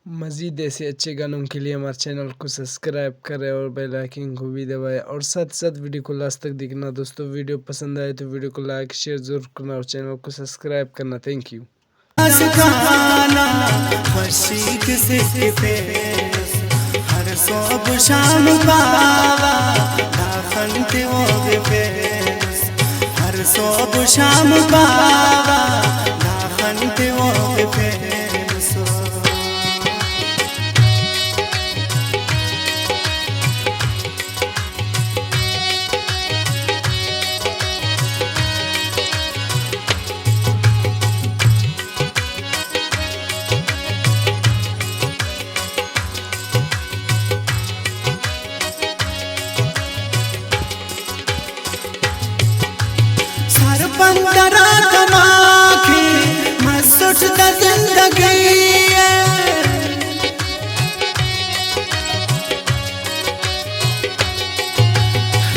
مزید ایسے اچھے گانوں کے لیے ہمارے چینل کو سبسکرائب کریں اور بیل آئیکن کو بھی دبائیں، اور ساتھ ساتھ ویڈیو کو لاسٹ تک دیکھنا دوستو۔ ویڈیو پسند آئے تو ویڈیو کو لائک شیئر ضرور کرنا اور چینل کو سبسکرائب کرنا۔ Thank you. ہر صبح شام بابا داخنتے ہوگے پیس، ہر صبح شام بابا داخنتے ہوگے پیس۔ بندرا دماغی مسوٹ دا زندگی ہے،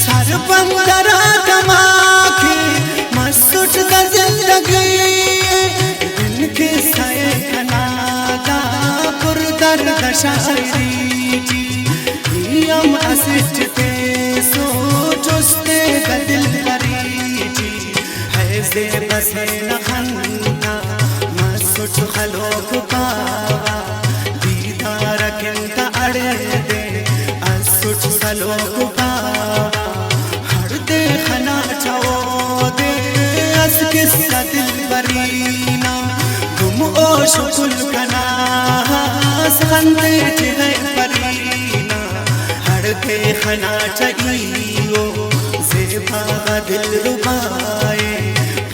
سر بندرا دماغی مسوٹ دا زندگی ہے، دل کے سائے کنادا پر درد شاعری یم اسسٹتے سو جستے دا دل زی بسین خندہ مسوٹ خلوق پاوا دیدار کنتا اڑے دے اسوٹ خلوق پاوا ہر دے خنا چاو دے اس کس دل برینا گم او شکل کنا سخندے چہے برینا ہر دے خنا چاہیو زیبا دل ربائے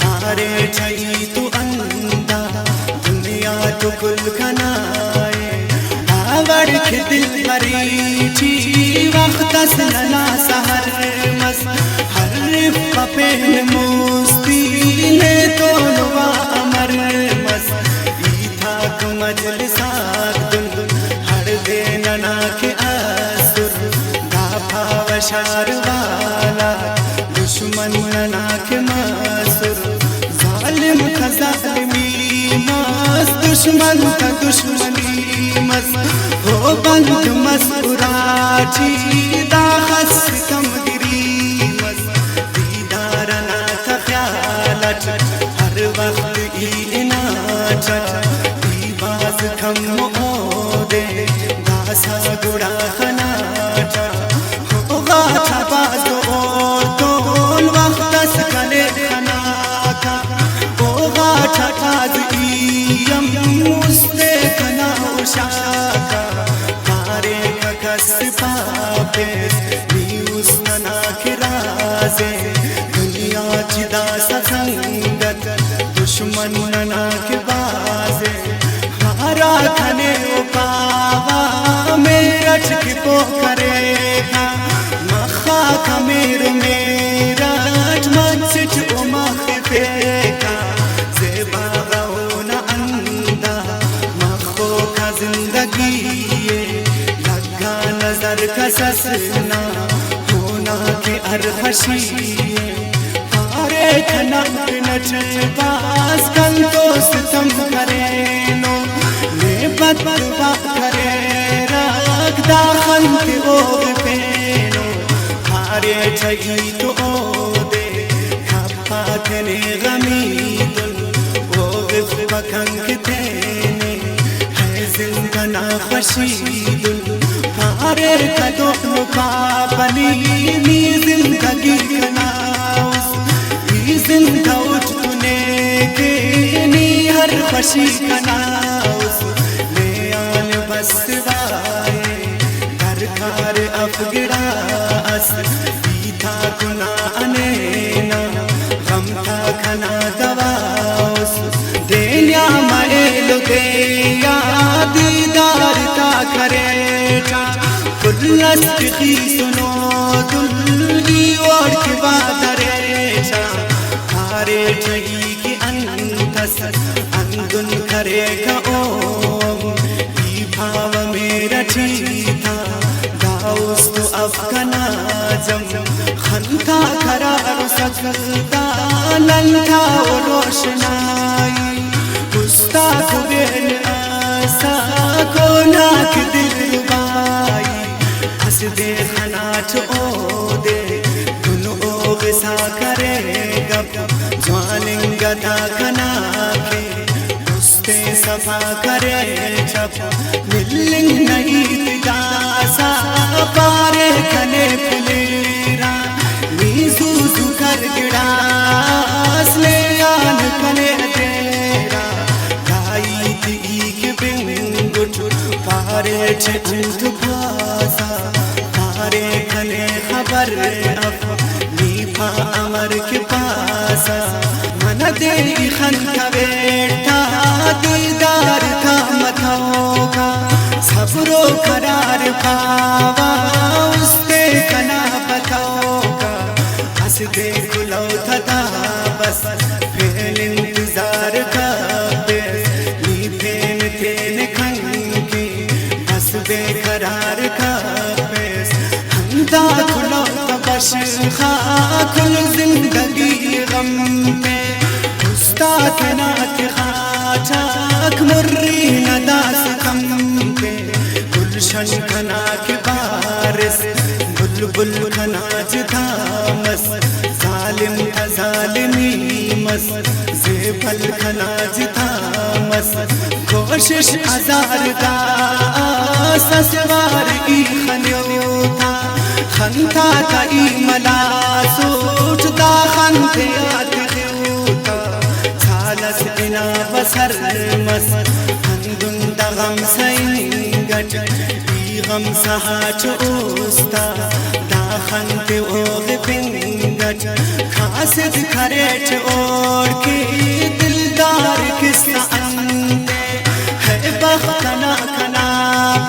ہارے چاہی تو اندہ دنیا تو کل کنائے آوڑ کے دل پریچی وقت سننا سہر مس ہر رفقہ پہن موستی نے تو نوا امر مس ایتھا کو مجلسات دن ہر دیننا کے آسر دافا وشار والا دشمن ننا کے ماسر ظالم کا ظالمی مس دشمن کا دشمنی مس ہو بند مسکراچی دا خس کم گری مس دیدارنا کا خیالت ہر وقت اینا چٹ دی باز کم مودے داسا گڑا خنا چٹ ہو غاچا باز اوٹون وقت سکلے خنا دنیا جدا سنگت دشمن ننا کے بازے ہارا کھنے پاوا میرٹ کی پو کرے گا مخا کا میرا مجھٹ امخ پھیکا زیبا غونا اندہ مخو کا زندگی لگا نظر کا سسنا ہونا کے ارخشی ہارے کھنک نچ باز کل تو ستم کرے نو لے بدبا کرے راگ داخل کے اوگ پینو ہارے چگی تو او دے کھپا کھنے غمی دل اوغف بکنگ تینے ہے زندنا خوشی دل ہارے کدو پاپنی می زندگی کناؤس ای زندہ اٹھ تنے کے نی ہر خوشی کناؤس لے آن بس وائے گھر کھار افگڑاس بیتا کنا انینا غم کا کھنا دواؤس دینیا مائل دیا دیدار تا کرے چا کلس کی سنو دلی اور کی بادرے چا ہارے چگی کی انتس اندن کرے گا اوم ای بھاو میرا چیتا داؤس تو افغنا جم خنتا قرار سکتا لنتا و روشنائی گستاخ بین آسا کو ناک دل ربائی ہس دے خناٹ او دے دنو غصہ کرے گب جواننگ دا کنا کے استے صفا کرے جب ملنگ نہیں تجاسا پارے کنے پلیرا نیزو زکر گڑاس لے آن کنے تیرا گائی دیگ بنگٹ پارے چھنٹ بھاسا پارے کنے خبر اب نیپا امر کے پاسا من دے خن کا بیٹا دیدار کا متھاؤ کا صبر و قرار پاوا اس دے کنا بتاؤ کا ہس دے گلو تھا بس پھیل انتظار کا بیس نی پھین پھین کھن کی ہس بے قرار کا بیس ہمدا کھلو بش خاکل زندگی غم پہ استاد نات خاچاک مری نداس کم پہ گلشن کنا کے بارس بلبل کنا جدامس ظالم ظالمی مس زیبل کنا جدامس کوشش ہزار دا سسوار کی خنیوتا خنتا کا ای ملا سوچتا خنتے آتیوتا سالس بنا بسر مس ہندن دا غم سینگٹ ای غم سہاچ اوستا دا خنتے اوغ پنگٹ خاسد کھریٹ اور کی دلدار کسا اندے ہے بختنا کنا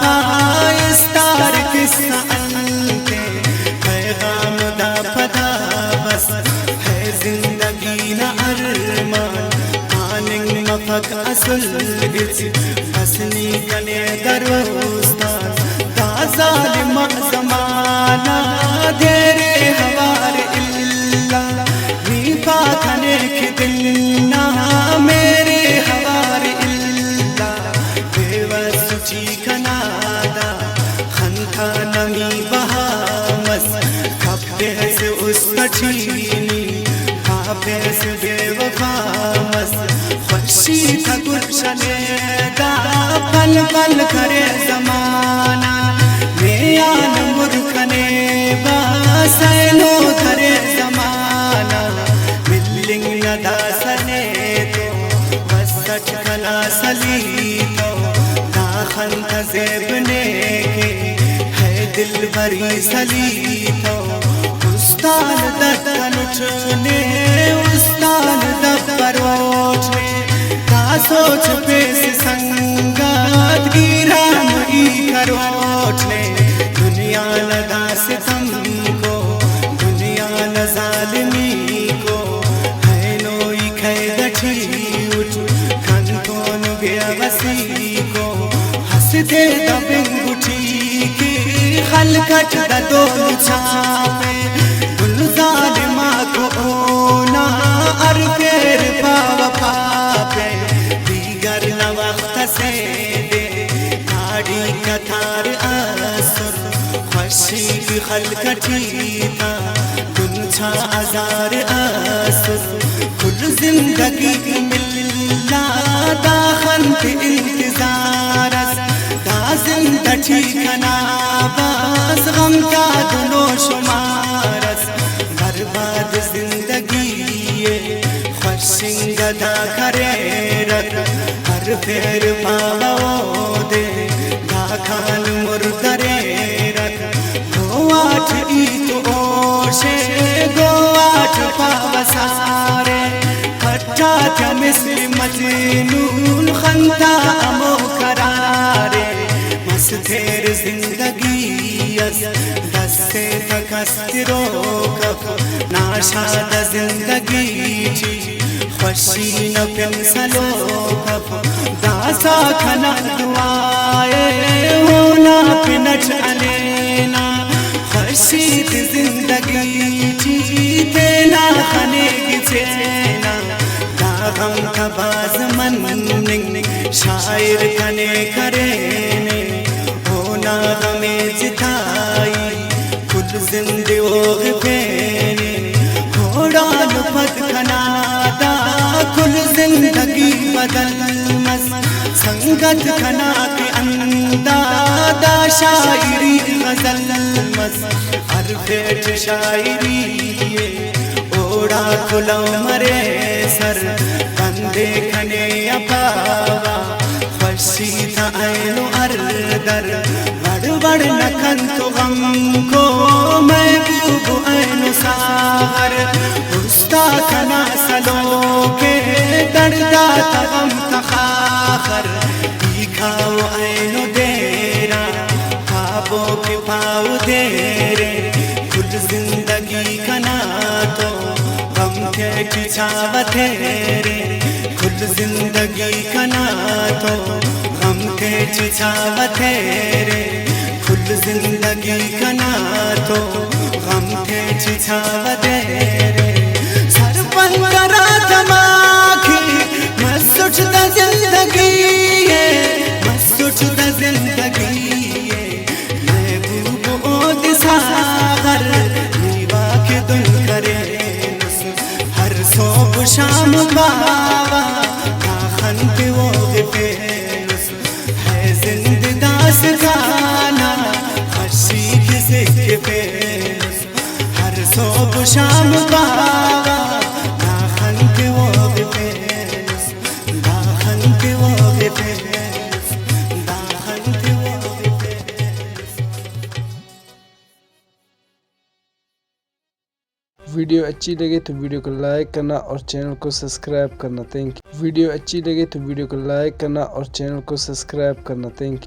پائستار کسا اندے پیغام دا پدا بس ہے زندگی نا ارمان آننگ مفق اصل گچ حسنی کنے دروستان دا ظالم زمانہ دیرے ہوار اللہ نیپا کنے کی دلنا میرے ہوار اللہ بیوہ سچی کنادا خنکا نمی بہامس کبے سے اس کچھینی پاپے سے بے وفامس خوشی تھا گلشنے دا پل پل کرے زمانہ نیان مرکنے باسینو دھرے زمانہ ملنگ ندا سنے تو وسط کنا سلی تو داخن تزیبنے کے ہے دل بری سلی تو استان دکن اٹھنے استان دبر اٹھنے کا سوچ پیس سنگات گیران ای کر اٹھنے دنیا لگا ستم کو دنیا ظالمی کو ہے نوئی قید ٹھی اٹھ کن کون گیا وسی کو ہس دے دبنگٹھی کی خلکت دا دول چھاپے گل ظالمہ کو اونا ار پیر پاو پاپے دیگر نہ وقت سے دے داڑی کتار آسر خوشی کی خلکتی تھا گنچھا ازار آسر کل زندگی ملنا دا خنت انتظارس دا زندگی کنا باس غم کا دنو شمارس برباد زندگی خوشنگ دا کرے رکھ ہر پھر پاو دے دا کھان مردرے رکھ گواٹ ایت اوشے گواٹ پاو سارے پھٹا تھا مثل مجنون خندہ امو کرارے مس تھیر زندگی دستے تکسترو کف ناشاد زندگی چی خوشی نپن سلو کف داسا کھنا دعائے ہونا پنچ علینا خوشی زندگی چی دینا خنے کی چینا دا غم کا باز من شاعر کنے کرے نے ہونا ہمیں جتائی خود زندے ہوگ پینے گھوڑا لپت کھنادا کل زندگی بدل مس سنگت کھنا کے اندادا شاعری غزل مس ہر بیٹ شاعری اوڑا کھلو مرے سر بندے کھنے اپاوا خوشی تھا اینو اردر بڑ بڑ نکن تو غم کو محبوب اینو ساغر استا کھنا سلو کے دردہ تا غم تخاخر دیکھاو اینو دیرا خوابوں کے پاؤ دیرے کل زندگی کنا تو غم کے چھاو تیرے کل زندگی کنا تو غم کے چھاو تیرے کل زندگی کنا تو غم کے چھاو تیرے سر پندرہ دماغی مسجدہ زندگی ہے مسجدہ زندگی ہے محبوب عود ساغر نیوا کے دن کرے ہر صبح شام باوا آخن پہ وہ پیس ہے زندہ داستانا خوشی کسی کے پیس ہر صبح شام باوا آخن پہ وہ پیس داخن پہ وہ پیس داخن پہ وہ پیس. ویڈیو اچھی لگے تو ویڈیو کو لائک کرنا اور چینل کو سبسکرائب کرنا. Thank you. ویڈیو اچھی لگے تو ویڈیو کو لائک کرنا اور چینل کو سبسکرائب کرنا. Thank you.